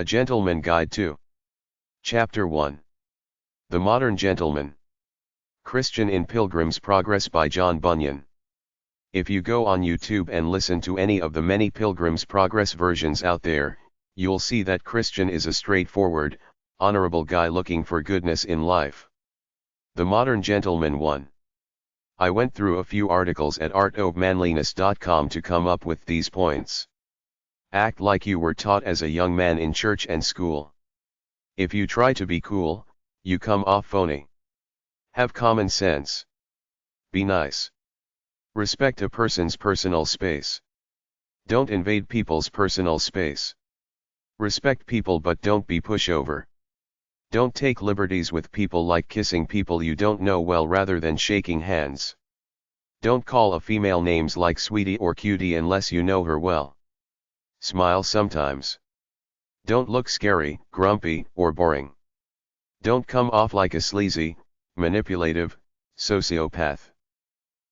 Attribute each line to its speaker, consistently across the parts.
Speaker 1: A Gentleman Guide to Chapter 1. The Modern Gentleman. Christian in Pilgrim's Progress by John Bunyan. If you go on YouTube and listen to any of the many Pilgrim's Progress versions out there, you'll see that Christian is a straightforward, honorable guy looking for goodness in life. The Modern Gentleman 1. I went through a few articles at artofmanliness.com to come up with these points. Act like you were taught as a young man in church and school. If you try to be cool, you come off phony. Have common sense. Be nice. Respect a person's personal space. Don't invade people's personal space. Respect people but don't be pushover. Don't take liberties with people like kissing people you don't know well rather than shaking hands. Don't call a female names like sweetie or cutie unless you know her well. Smile sometimes. Don't look scary, grumpy, or boring. Don't come off like a sleazy, manipulative, sociopath.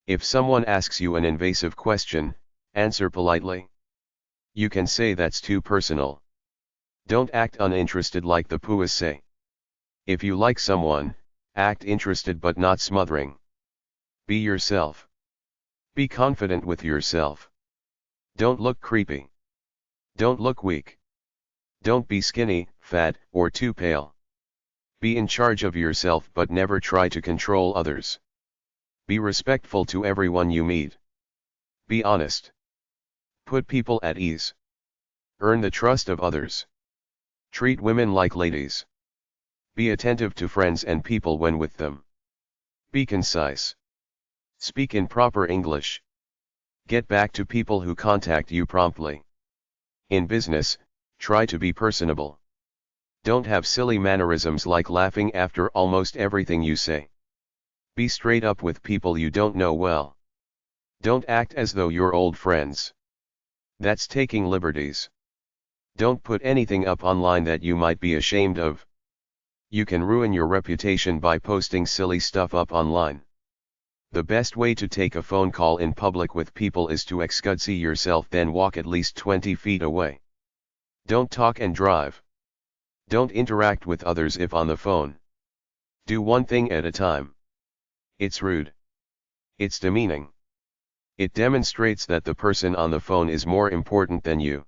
Speaker 1: If someone asks you an invasive question, answer politely. You can say that's too personal. Don't act uninterested like the Puis say. If you like someone, act interested but not smothering. Be yourself. Be confident with yourself. Don't look creepy. Don't look weak. Don't be skinny, fat, or too pale. Be in charge of yourself but never try to control others. Be respectful to everyone you meet. Be honest. Put people at ease. Earn the trust of others. Treat women like ladies. Be attentive to friends and people when with them. Be concise. Speak in proper English. Get back to people who contact you promptly. In business, try to be personable. Don't have silly mannerisms like laughing after almost everything you say. Be straight up with people you don't know well. Don't act as though you're old friends. That's taking liberties. Don't put anything up online that you might be ashamed of. You can ruin your reputation by posting silly stuff up online. The best way to take a phone call in public with people is to excuse yourself, then walk at least 20 feet away. Don't talk and drive. Don't interact with others if on the phone. Do one thing at a time. It's rude. It's demeaning. It demonstrates that the person on the phone is more important than you.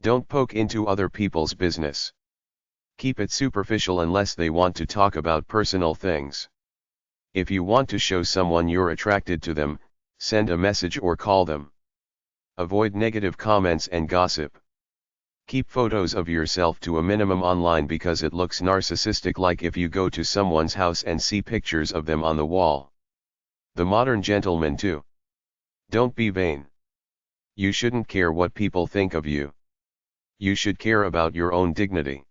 Speaker 1: Don't poke into other people's business. Keep it superficial unless they want to talk about personal things. If you want to show someone you're attracted to them, send a message or call them. Avoid negative comments and gossip. Keep photos of yourself to a minimum online because it looks narcissistic, like if you go to someone's house and see pictures of them on the wall. The Modern Gentleman 2. Don't be vain. You shouldn't care what people think of you. You should care about your own dignity.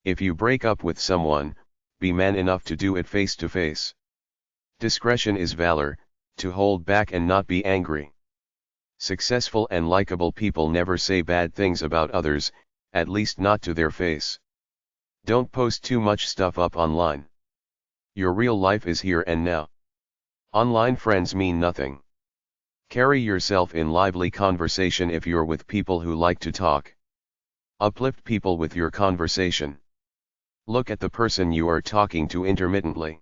Speaker 1: If you break up with someone, be man enough to do it face to face. Discretion is valor, to hold back and not be angry. Successful and likable people never say bad things about others, at least not to their face. Don't post too much stuff up online. Your real life is here and now. Online friends mean nothing. Carry yourself in lively conversation if you're with people who like to talk. Uplift people with your conversation. Look at the person you are talking to intermittently.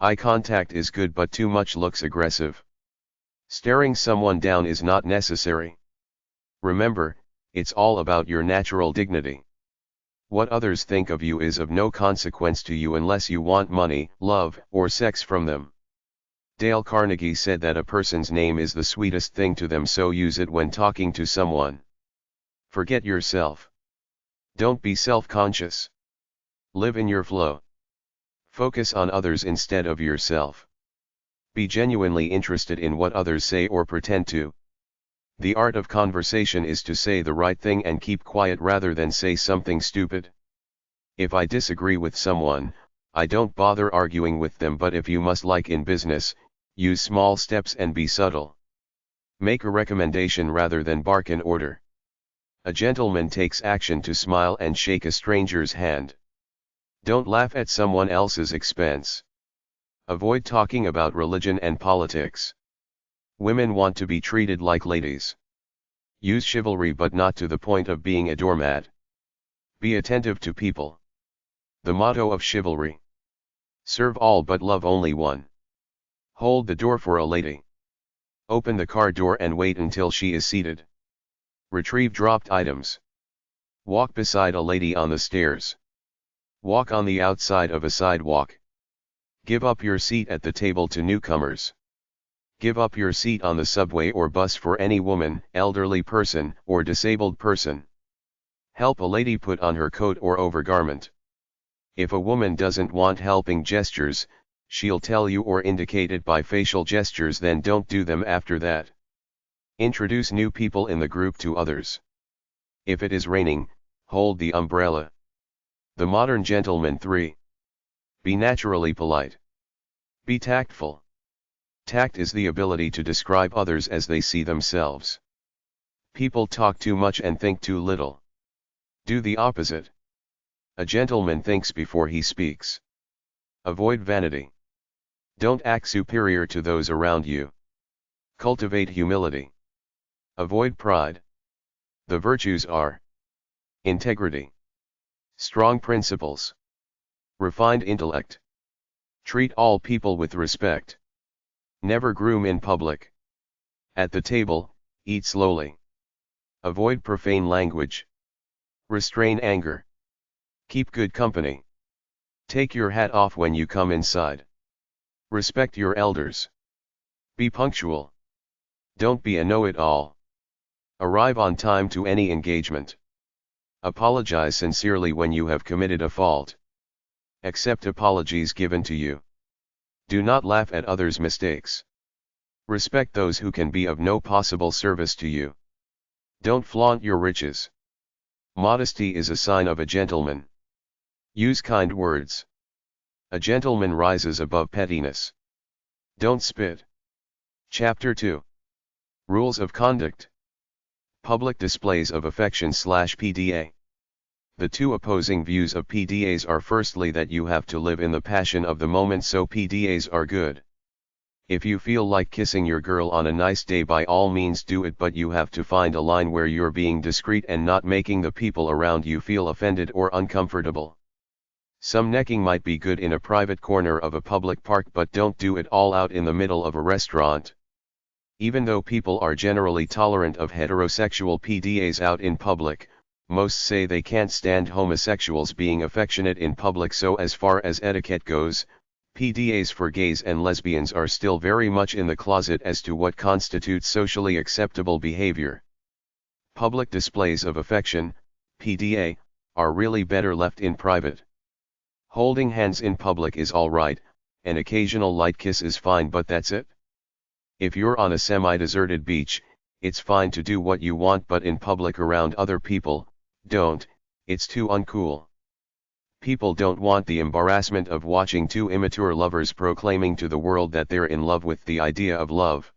Speaker 1: Eye contact is good but too much looks aggressive. Staring someone down is not necessary. Remember, it's all about your natural dignity. What others think of you is of no consequence to you unless you want money, love, or sex from them. Dale Carnegie said that a person's name is the sweetest thing to them, so use it when talking to someone. Forget yourself. Don't be self-conscious. Live in your flow. Focus on others instead of yourself. Be genuinely interested in what others say or pretend to. The art of conversation is to say the right thing and keep quiet rather than say something stupid. If I disagree with someone, I don't bother arguing with them, but if you must, like in business, use small steps and be subtle. Make a recommendation rather than bark an order. A gentleman takes action to smile and shake a stranger's hand. Don't laugh at someone else's expense. Avoid talking about religion and politics. Women want to be treated like ladies. Use chivalry but not to the point of being a doormat. Be attentive to people. The motto of chivalry. Serve all but love only one. Hold the door for a lady. Open the car door and wait until she is seated. Retrieve dropped items. Walk beside a lady on the stairs. Walk on the outside of a sidewalk. Give up your seat at the table to newcomers. Give up your seat on the subway or bus for any woman, elderly person, or disabled person. Help a lady put on her coat or overgarment. If a woman doesn't want helping gestures, she'll tell you or indicate it by facial gestures, then don't do them after that. Introduce new people in the group to others. If it is raining, hold the umbrella. The modern gentleman 3. Be naturally polite. Be tactful. Tact is the ability to describe others as they see themselves. People talk too much and think too little. Do the opposite. A gentleman thinks before he speaks. Avoid vanity. Don't act superior to those around you. Cultivate humility. Avoid pride. The virtues are integrity, strong principles, refined intellect. Treat all people with respect. Never groom in public. At the table, eat slowly. Avoid profane language. Restrain anger. Keep good company. Take your hat off when you come inside. Respect your elders. Be punctual. Don't be a know-it-all. Arrive on time to any engagement. Apologize sincerely when you have committed a fault. Accept apologies given to you. Do not laugh at others' mistakes. Respect those who can be of no possible service to you. Don't flaunt your riches. Modesty is a sign of a gentleman. Use kind words. A gentleman rises above pettiness. Don't spit. Chapter 2. Rules of Conduct. Public displays of affection / PDA. The two opposing views of PDAs are firstly that you have to live in the passion of the moment, so PDAs are good. If you feel like kissing your girl on a nice day, by all means do it, but you have to find a line where you're being discreet and not making the people around you feel offended or uncomfortable. Some necking might be good in a private corner of a public park, but don't do it all out in the middle of a restaurant. Even though people are generally tolerant of heterosexual PDAs out in public, most say they can't stand homosexuals being affectionate in public, so as far as etiquette goes, PDAs for gays and lesbians are still very much in the closet as to what constitutes socially acceptable behavior. Public displays of affection, PDA, are really better left in private. Holding hands in public is alright, an occasional light kiss is fine, but that's it. If you're on a semi-deserted beach, it's fine to do what you want, but in public around other people, don't, it's too uncool. People don't want the embarrassment of watching two immature lovers proclaiming to the world that they're in love with the idea of love.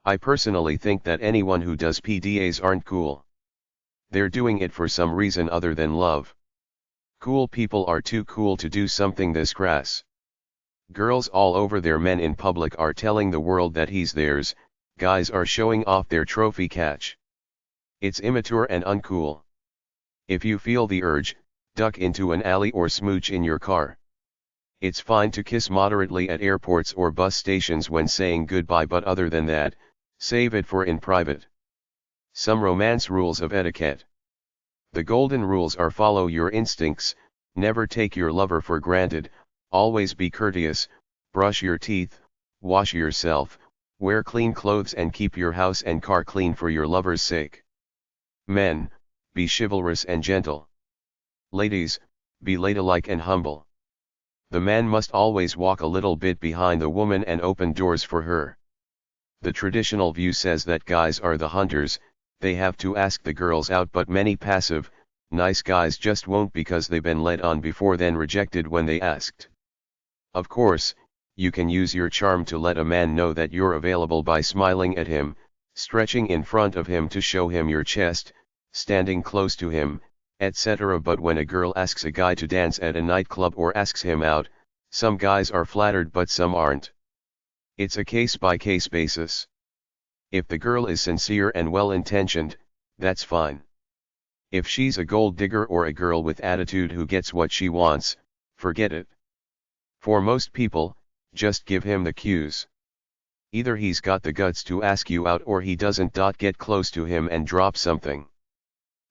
Speaker 1: I personally think that anyone who does PDAs aren't cool. They're doing it for some reason other than love. Cool people are too cool to do something this crass. Girls all over their men in public are telling the world that he's theirs, guys are showing off their trophy catch. It's immature and uncool. If you feel the urge, duck into an alley or smooch in your car. It's fine to kiss moderately at airports or bus stations when saying goodbye, but other than that, save it for in private. Some romance rules of etiquette. The golden rules are: follow your instincts, never take your lover for granted, always be courteous, brush your teeth, wash yourself, wear clean clothes and keep your house and car clean for your lover's sake. Men, be chivalrous and gentle. Ladies, be ladylike and humble. The man must always walk a little bit behind the woman and open doors for her. The traditional view says that guys are the hunters, they have to ask the girls out, but many passive, nice guys just won't because they've been led on before, then rejected when they asked. Of course, you can use your charm to let a man know that you're available by smiling at him, stretching in front of him to show him your chest, standing close to him, etc. But when a girl asks a guy to dance at a nightclub or asks him out, some guys are flattered but some aren't. It's a case-by-case basis. If the girl is sincere and well-intentioned, that's fine. If she's a gold digger or a girl with attitude who gets what she wants, forget it. For most people, just give him the cues. Either he's got the guts to ask you out or he doesn't. Get close to him and drop something.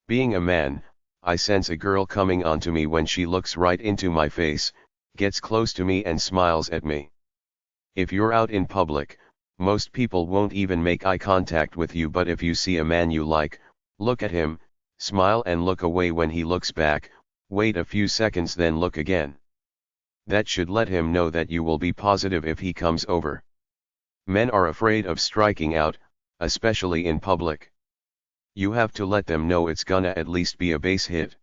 Speaker 1: Being a man, I sense a girl coming onto me when she looks right into my face, gets close to me and smiles at me. If you're out in public, most people won't even make eye contact with you, but if you see a man you like, look at him, smile and look away when he looks back, wait a few seconds then look again. That should let him know that you will be positive if he comes over. Men are afraid of striking out, especially in public. You have to let them know it's gonna at least be a base hit.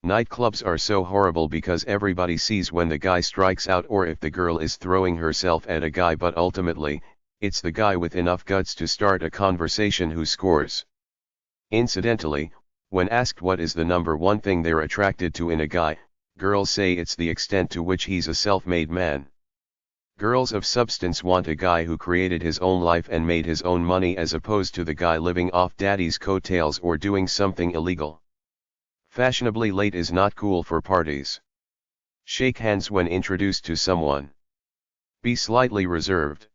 Speaker 1: Nightclubs are so horrible because everybody sees when the guy strikes out or if the girl is throwing herself at a guy, but ultimately, it's the guy with enough guts to start a conversation who scores. Incidentally, when asked what is the number one thing they're attracted to in a guy, girls say it's the extent to which he's a self-made man. Girls of substance want a guy who created his own life and made his own money, as opposed to the guy living off daddy's coattails or doing something illegal. Fashionably late is not cool for parties. Shake hands when introduced to someone. Be slightly reserved.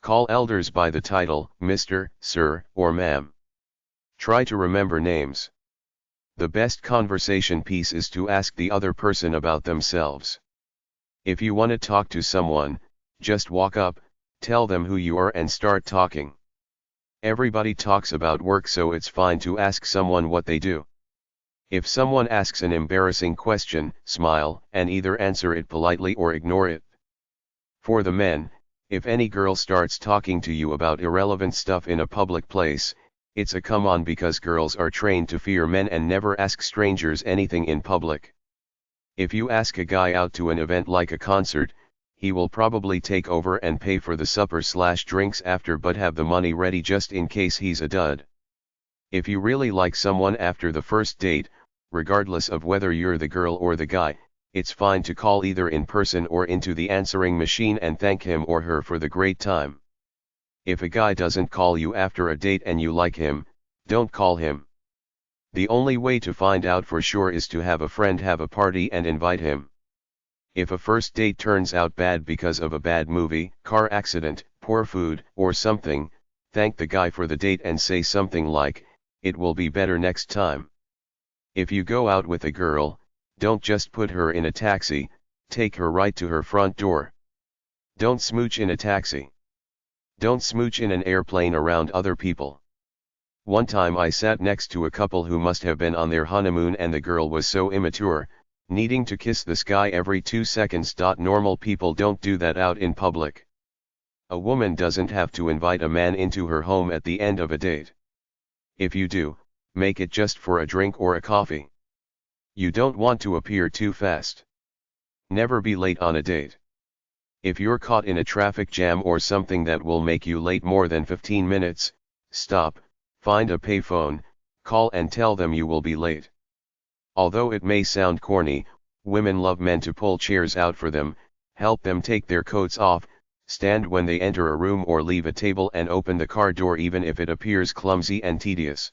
Speaker 1: Call elders by the title, Mr., Sir, or Ma'am. Try to remember names. The best conversation piece is to ask the other person about themselves. If you want to talk to someone, just walk up, tell them who you are and start talking. Everybody talks about work, so it's fine to ask someone what they do. If someone asks an embarrassing question, smile and either answer it politely or ignore it. For the men, if any girl starts talking to you about irrelevant stuff in a public place, it's a come on, because girls are trained to fear men and never ask strangers anything in public. If you ask a guy out to an event like a concert, he will probably take over and pay for the supper/drinks after, but have the money ready just in case he's a dud. If you really like someone after the first date, regardless of whether you're the girl or the guy, it's fine to call either in person or into the answering machine and thank him or her for the great time. If a guy doesn't call you after a date and you like him, don't call him. The only way to find out for sure is to have a friend have a party and invite him. If a first date turns out bad because of a bad movie, car accident, poor food, or something, thank the guy for the date and say something like, "It will be better next time." If you go out with a girl, don't just put her in a taxi, take her right to her front door. Don't smooch in a taxi. Don't smooch in an airplane around other people. One time I sat next to a couple who must have been on their honeymoon, and the girl was so immature, needing to kiss this guy every 2 seconds. Normal people don't do that out in public. A woman doesn't have to invite a man into her home at the end of a date. If you do, make it just for a drink or a coffee. You don't want to appear too fast. Never be late on a date. If you're caught in a traffic jam or something that will make you late more than 15 minutes, stop, find a payphone, call and tell them you will be late. Although it may sound corny, women love men to pull chairs out for them, help them take their coats off, stand when they enter a room or leave a table, and open the car door even if it appears clumsy and tedious.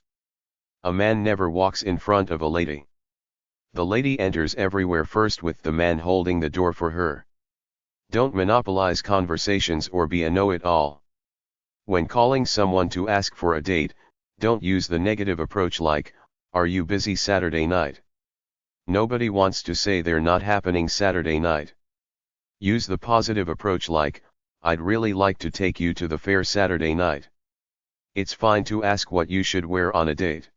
Speaker 1: A man never walks in front of a lady. The lady enters everywhere first with the man holding the door for her. Don't monopolize conversations or be a know-it-all. When calling someone to ask for a date, don't use the negative approach like, "Are you busy Saturday night?" Nobody wants to say they're not happening Saturday night. Use the positive approach like, "I'd really like to take you to the fair Saturday night." It's fine to ask what you should wear on a date.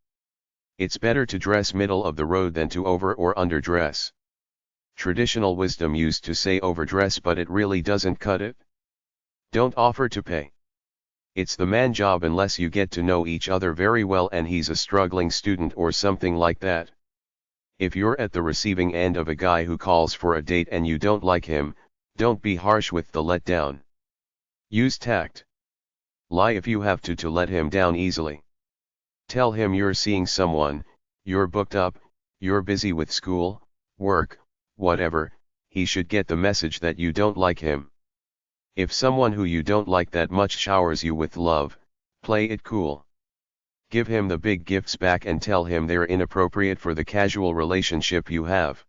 Speaker 1: It's better to dress middle of the road than to over or underdress. Traditional wisdom used to say overdress, but it really doesn't cut it. Don't offer to pay. It's the man's job unless you get to know each other very well and he's a struggling student or something like that. If you're at the receiving end of a guy who calls for a date and you don't like him, don't be harsh with the letdown. Use tact. Lie if you have to let him down easily. Tell him you're seeing someone, you're booked up, you're busy with school, work, whatever. He should get the message that you don't like him. If someone who you don't like that much showers you with love, play it cool. Give him the big gifts back and tell him they're inappropriate for the casual relationship you have.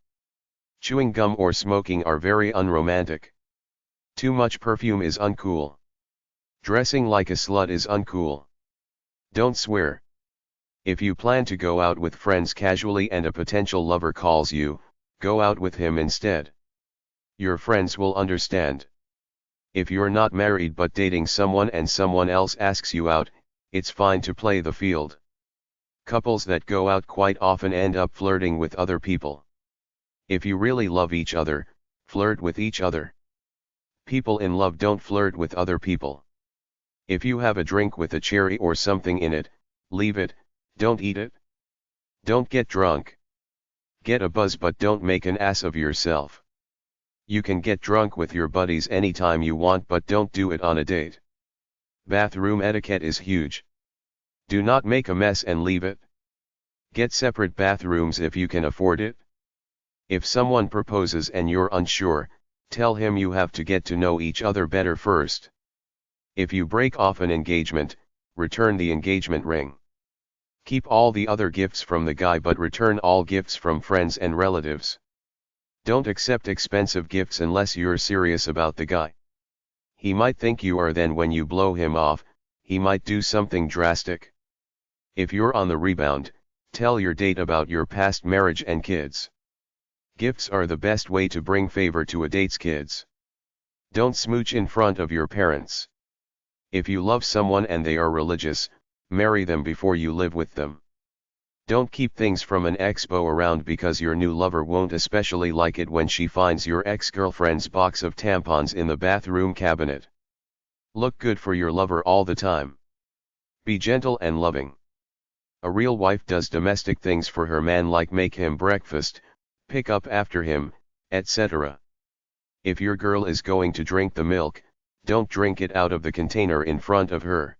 Speaker 1: Chewing gum or smoking are very unromantic. Too much perfume is uncool. Dressing like a slut is uncool. Don't swear. If you plan to go out with friends casually and a potential lover calls you, go out with him instead. Your friends will understand. If you're not married but dating someone and someone else asks you out, it's fine to play the field. Couples that go out quite often end up flirting with other people. If you really love each other, flirt with each other. People in love don't flirt with other people. If you have a drink with a cherry or something in it, leave it, don't eat it. Don't get drunk. Get a buzz but don't make an ass of yourself. You can get drunk with your buddies anytime you want but don't do it on a date. Bathroom etiquette is huge. Do not make a mess and leave it. Get separate bathrooms if you can afford it. If someone proposes and you're unsure, tell him you have to get to know each other better first. If you break off an engagement, return the engagement ring. Keep all the other gifts from the guy but return all gifts from friends and relatives. Don't accept expensive gifts unless you're serious about the guy. He might think you are, then when you blow him off, he might do something drastic. If you're on the rebound, tell your date about your past marriage and kids. Gifts are the best way to bring favor to a date's kids. Don't smooch in front of your parents. If you love someone and they are religious, marry them before you live with them. Don't keep things from an expo around because your new lover won't especially like it when she finds your ex-girlfriend's box of tampons in the bathroom cabinet. Look good for your lover all the time. Be gentle and loving. A real wife does domestic things for her man like make him breakfast, pick up after him, etc. If your girl is going to drink the milk, don't drink it out of the container in front of her.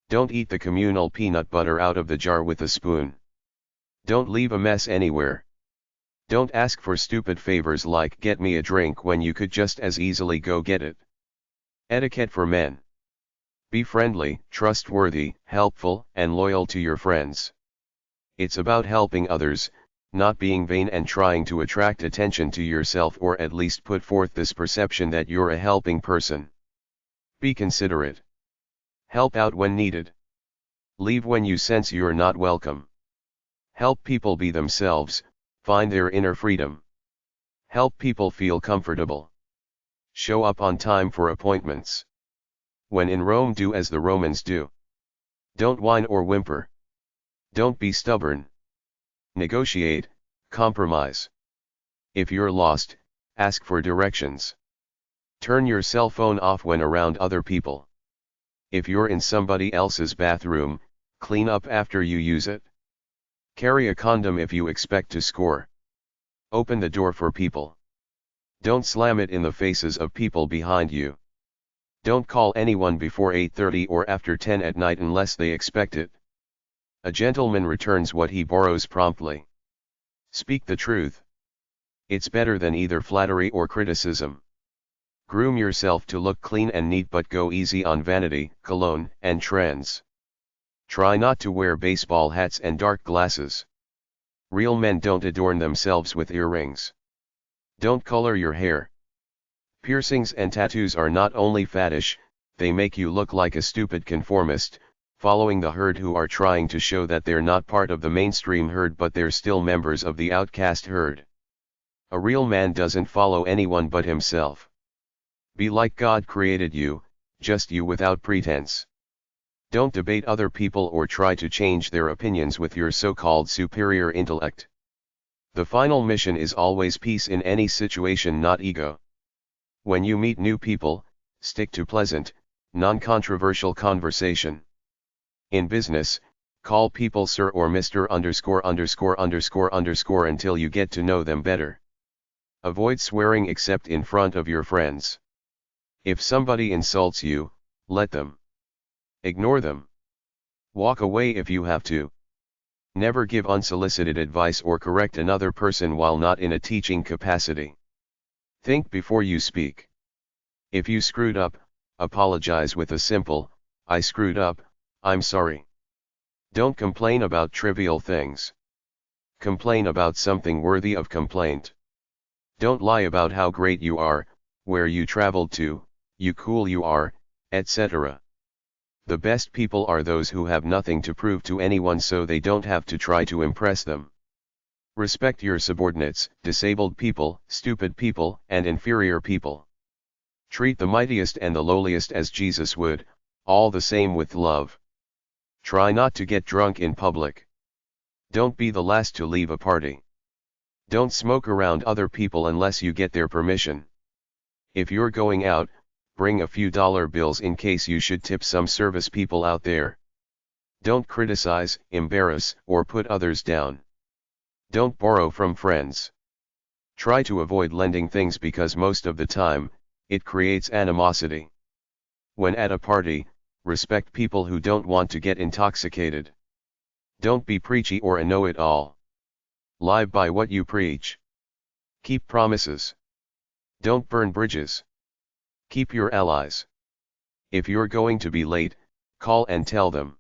Speaker 1: Don't eat the communal peanut butter out of the jar with a spoon. Don't leave a mess anywhere. Don't ask for stupid favors like get me a drink when you could just as easily go get it. Etiquette for men. Be friendly, trustworthy, helpful, and loyal to your friends. It's about helping others, not being vain and trying to attract attention to yourself or at least put forth this perception that you're a helping person. Be considerate. Help out when needed. Leave when you sense you're not welcome. Help people be themselves, find their inner freedom. Help people feel comfortable. Show up on time for appointments. When in Rome, do as the Romans do. Don't whine or whimper. Don't be stubborn. Negotiate, compromise. If you're lost, ask for directions. Turn your cell phone off when around other people. If you're in somebody else's bathroom, clean up after you use it. Carry a condom if you expect to score. Open the door for people. Don't slam it in the faces of people behind you. Don't call anyone before 8:30 or after 10 at night unless they expect it. A gentleman returns what he borrows promptly. Speak the truth. It's better than either flattery or criticism. Groom yourself to look clean and neat but go easy on vanity, cologne, and trends. Try not to wear baseball hats and dark glasses. Real men don't adorn themselves with earrings. Don't color your hair. Piercings and tattoos are not only faddish, they make you look like a stupid conformist, following the herd who are trying to show that they're not part of the mainstream herd but they're still members of the outcast herd. A real man doesn't follow anyone but himself. Be like God created you, just you without pretense. Don't debate other people or try to change their opinions with your so-called superior intellect. The final mission is always peace in any situation, not ego. When you meet new people, stick to pleasant, non-controversial conversation. In business, call people sir or Mr. _____ until you get to know them better. Avoid swearing except in front of your friends. If somebody insults you, let them. Ignore them. Walk away if you have to. Never give unsolicited advice or correct another person while not in a teaching capacity. Think before you speak. If you screwed up, apologize with a simple, I screwed up, I'm sorry. Don't complain about trivial things. Complain about something worthy of complaint. Don't lie about how great you are, where you traveled to, you cool you are, etc. The best people are those who have nothing to prove to anyone, so they don't have to try to impress them. Respect your subordinates, disabled people, stupid people, and inferior people. Treat the mightiest and the lowliest as Jesus would, all the same with love. Try not to get drunk in public. Don't be the last to leave a party. Don't smoke around other people unless you get their permission. If you're going out, bring a few dollar bills in case you should tip some service people out there. Don't criticize, embarrass, or put others down. Don't borrow from friends. Try to avoid lending things because most of the time, it creates animosity. When at a party, respect people who don't want to get intoxicated. Don't be preachy or a know-it-all. Live by what you preach. Keep promises. Don't burn bridges. Keep your allies. If you're going to be late, call and tell them.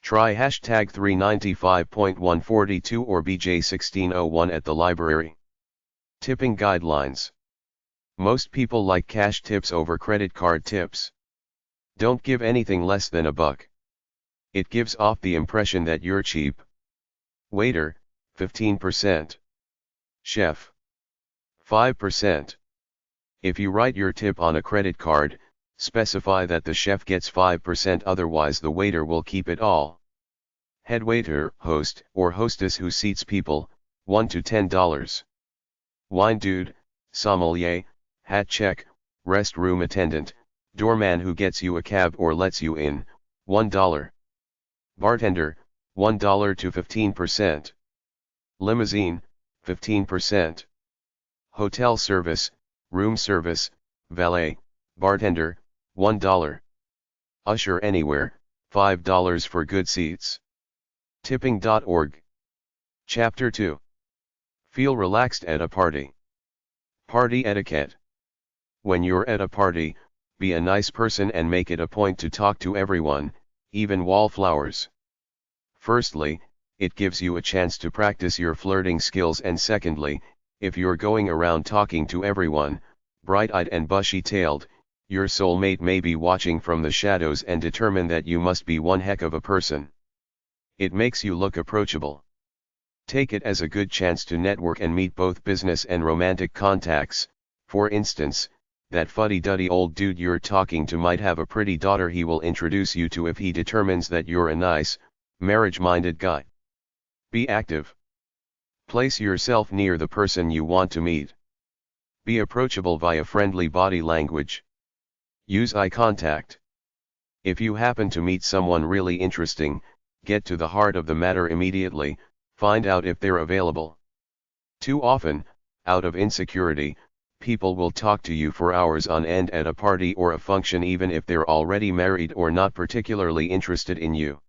Speaker 1: Try hashtag 395.142 or BJ1601 at the library. Tipping guidelines. Most people like cash tips over credit card tips. Don't give anything less than $1. It gives off the impression that you're cheap. Waiter, 15%. Chef, 5%. If you write your tip on a credit card, specify that the chef gets 5%, otherwise the waiter will keep it all. Head waiter, host, or hostess who seats people, $1 to $10. Wine dude, sommelier, hat check, restroom attendant, doorman who gets you a cab or lets you in, $1. Bartender, $1 to 15%. Limousine, 15%. Hotel service, room service, valet, bartender, $1. Usher anywhere, $5 for good seats. Tipping.org. Chapter 2. Feel relaxed at a party. Party etiquette. When you're at a party, be a nice person and make it a point to talk to everyone, even wallflowers. Firstly, it gives you a chance to practice your flirting skills, and secondly, if you're going around talking to everyone, bright-eyed and bushy-tailed, your soulmate may be watching from the shadows and determine that you must be one heck of a person. It makes you look approachable. Take it as a good chance to network and meet both business and romantic contacts. For instance, that fuddy-duddy old dude you're talking to might have a pretty daughter he will introduce you to if he determines that you're a nice, marriage-minded guy. Be active. Place yourself near the person you want to meet. Be approachable via friendly body language. Use eye contact. If you happen to meet someone really interesting, get to the heart of the matter immediately, find out if they're available. Too often, out of insecurity, people will talk to you for hours on end at a party or a function even if they're already married or not particularly interested in you.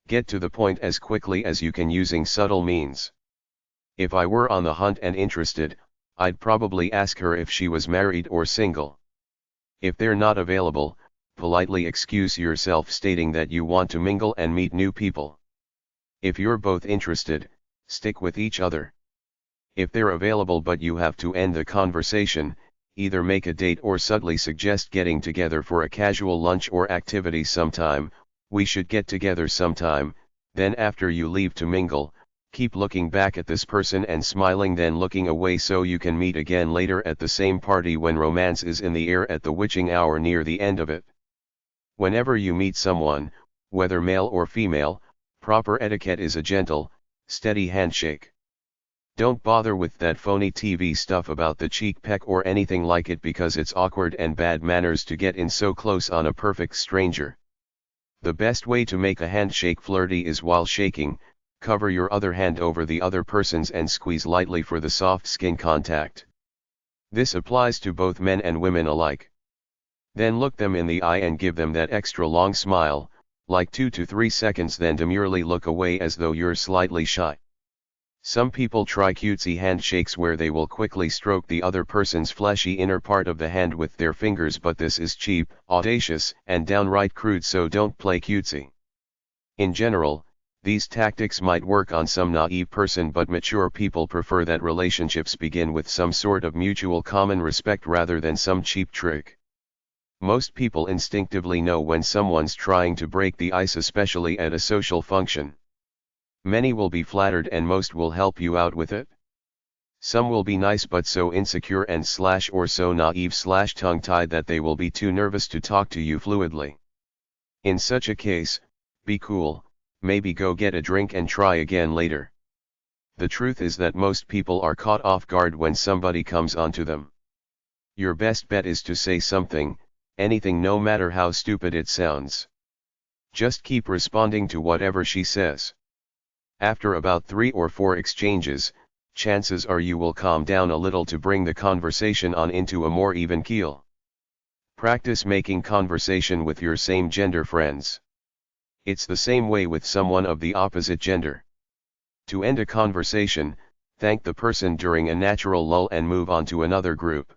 Speaker 1: Get to the point as quickly as you can using subtle means. If I were on the hunt and interested, I'd probably ask her if she was married or single. If they're not available, politely excuse yourself stating that you want to mingle and meet new people. If you're both interested, stick with each other. If they're available but you have to end the conversation, either make a date or subtly suggest getting together for a casual lunch or activity sometime. We should get together sometime. Then after you leave to mingle, keep looking back at this person and smiling, then looking away so you can meet again later at the same party when romance is in the air at the witching hour near the end of it. Whenever you meet someone, whether male or female, proper etiquette is a gentle, steady handshake. Don't bother with that phony TV stuff about the cheek peck or anything like it, because it's awkward and bad manners to get in so close on a perfect stranger. The best way to make a handshake flirty is while shaking, cover your other hand over the other person's and squeeze lightly for the soft skin contact. This applies to both men and women alike. Then look them in the eye and give them that extra long smile, like 2 to 3 seconds, then demurely look away as though you're slightly shy. Some people try cutesy handshakes where they will quickly stroke the other person's fleshy inner part of the hand with their fingers, but this is cheap, audacious, and downright crude, so don't play cutesy. In general, these tactics might work on some naive person, but mature people prefer that relationships begin with some sort of mutual common respect rather than some cheap trick. Most people instinctively know when someone's trying to break the ice, especially at a social function. Many will be flattered and most will help you out with it. Some will be nice but so insecure and or so naive tongue-tied that they will be too nervous to talk to you fluidly. In such a case, be cool, maybe go get a drink and try again later. The truth is that most people are caught off guard when somebody comes onto them. Your best bet is to say something, anything, no matter how stupid it sounds. Just keep responding to whatever she says. After about 3 or 4 exchanges, chances are you will calm down a little to bring the conversation on into a more even keel. Practice making conversation with your same gender friends. It's the same way with someone of the opposite gender. To end a conversation, thank the person during a natural lull and move on to another group.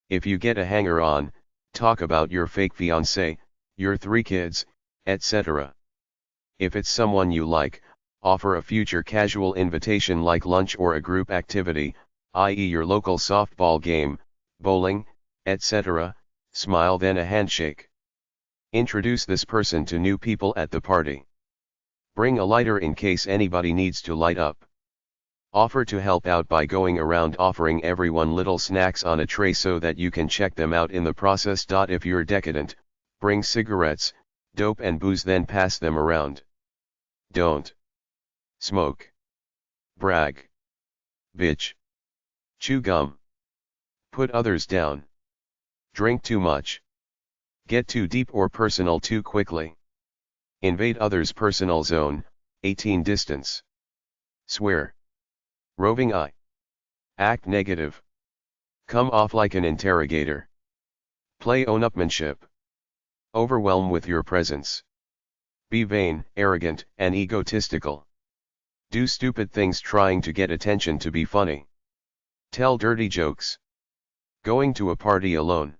Speaker 1: If you get a hanger-on, talk about your fake fiancé, your 3 kids, etc. If it's someone you like, offer a future casual invitation like lunch or a group activity, i.e. your local softball game, bowling, etc. Smile, then a handshake. Introduce this person to new people at the party. Bring a lighter in case anybody needs to light up. Offer to help out by going around offering everyone little snacks on a tray so that you can check them out in the process. If you're decadent, bring cigarettes, dope and booze, then pass them around. Don't smoke, brag, bitch, chew gum, put others down, drink too much, get too deep or personal too quickly, invade others' personal zone, 18 distance, swear, roving eye, act negative, come off like an interrogator, play own-upmanship, overwhelm with your presence, be vain, arrogant, and egotistical, do stupid things trying to get attention to be funny, tell dirty jokes, going to a party alone.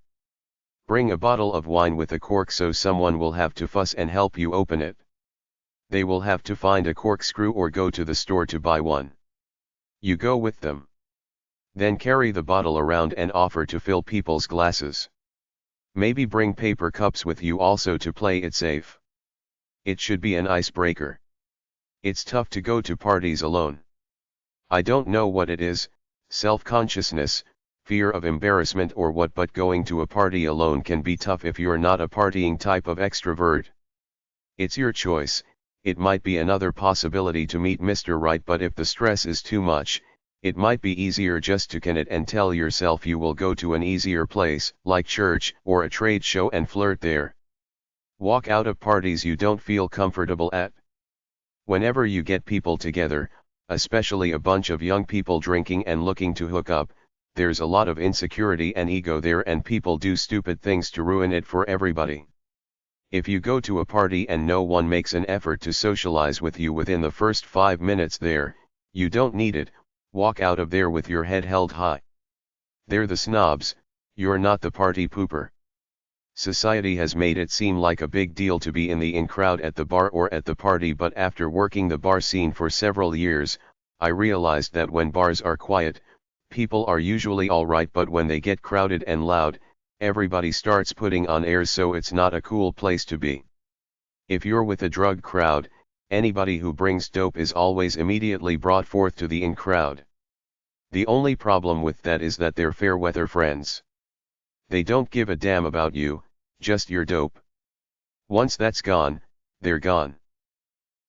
Speaker 1: Bring a bottle of wine with a cork so someone will have to fuss and help you open it. They will have to find a corkscrew or go to the store to buy one. You go with them. Then carry the bottle around and offer to fill people's glasses. Maybe bring paper cups with you also to play it safe. It should be an icebreaker. It's tough to go to parties alone. I don't know what it is, self-consciousness, fear of embarrassment or what, but going to a party alone can be tough if you're not a partying type of extrovert. It's your choice. It might be another possibility to meet Mr. Right, but if the stress is too much, it might be easier just to can it and tell yourself you will go to an easier place, like church or a trade show, and flirt there. Walk out of parties you don't feel comfortable at. Whenever you get people together, especially a bunch of young people drinking and looking to hook up, there's a lot of insecurity and ego there, and people do stupid things to ruin it for everybody. If you go to a party and no one makes an effort to socialize with you within the first 5 minutes there, you don't need it, walk out of there with your head held high. They're the snobs, you're not the party pooper. Society has made it seem like a big deal to be in the in crowd at the bar or at the party, but after working the bar scene for several years, I realized that when bars are quiet, people are usually alright, but when they get crowded and loud, everybody starts putting on airs, so it's not a cool place to be. If you're with a drug crowd, anybody who brings dope is always immediately brought forth to the in crowd. The only problem with that is that they're fair weather friends. They don't give a damn about you, just your dope. Once that's gone, they're gone.